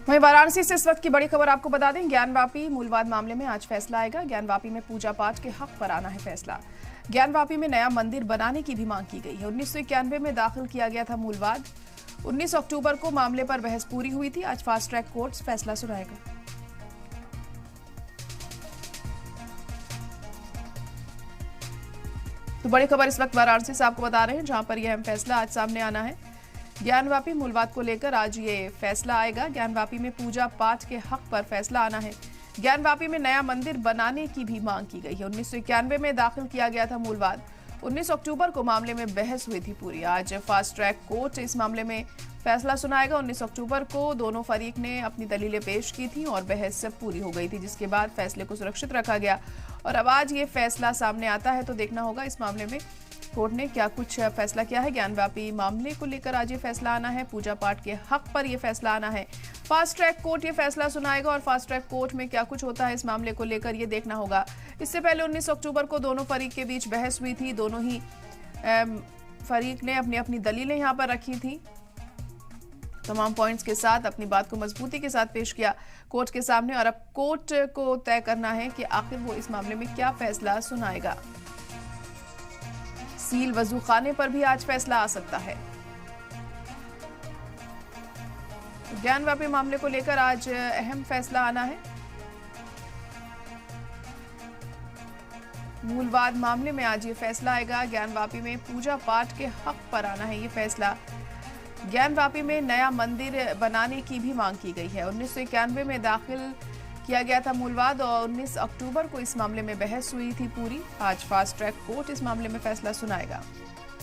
वहीं वाराणसी से इस वक्त की बड़ी खबर आपको बता दें, ज्ञानवापी मूलवाद मामले में आज फैसला आएगा। ज्ञानवापी में पूजा पाठ के हक पर आना है फैसला। ज्ञानवापी में नया मंदिर बनाने की भी मांग की गई है। 1991 में दाखिल किया गया था मूलवाद। 19 अक्टूबर को मामले पर बहस पूरी हुई थी। आज फास्ट ट्रैक कोर्ट फैसला सुनाएगा। तो बड़ी खबर इस वक्त वाराणसी से आपको बता रहे हैं, जहां पर यह अहम फैसला आज सामने आना है। ज्ञानवापी मूलवाद को लेकर आज ये फैसला आएगा। ज्ञानवापी में पूजा पाठ के हक पर फैसला आना है। ज्ञानवापी में नया मंदिर बनाने की भी मांग की गई है। 1991 में दाखिल किया गया था मूलवाद। 19 अक्टूबर को मामले में बहस हुई थी पूरी। आज फास्ट ट्रैक कोर्ट इस मामले में फैसला सुनाएगा। 19 अक्टूबर को दोनों फरीक ने अपनी दलीलें पेश की थी और बहस पूरी हो गई थी, जिसके बाद फैसले को सुरक्षित रखा गया। और अब आज ये फैसला सामने आता है तो देखना होगा इस मामले में कोर्ट ने क्या कुछ फैसला किया है। ज्ञानवापी मामले को लेकर आज ये फैसला आना है। पूजा पाठ के हक पर यह फैसला आना है। फास्ट ट्रैक कोर्ट ये फैसला सुनाएगा और फास्ट ट्रैक कोर्ट में क्या कुछ होता है इस मामले को लेकर ये देखना होगा। इससे पहले 19 अक्टूबर को दोनों फरीक के बीच बहस हुई थी। दोनों ही फरीक ने अपनी अपनी दलीलें यहाँ पर रखी थी। तमाम पॉइंट्स के साथ अपनी बात को मजबूती के साथ पेश किया कोर्ट के सामने। और अब कोर्ट को तय करना है कि आखिर वो इस मामले में क्या फैसला सुनाएगा। सील वजू खाने पर भी आज फैसला आ सकता है। ज्ञानवापी मामले को लेकर आज अहम फैसला आना है। मूलवाद मामले में आज ये फैसला आएगा। ज्ञानवापी में पूजा पाठ के हक पर आना है ये फैसला। ज्ञानवापी में नया मंदिर बनाने की भी मांग की गई है। 1991 में दाखिल किया गया था मूलवाद और 19 अक्टूबर को इस मामले में बहस हुई थी पूरी। आज फास्ट ट्रैक कोर्ट इस मामले में फैसला सुनाएगा।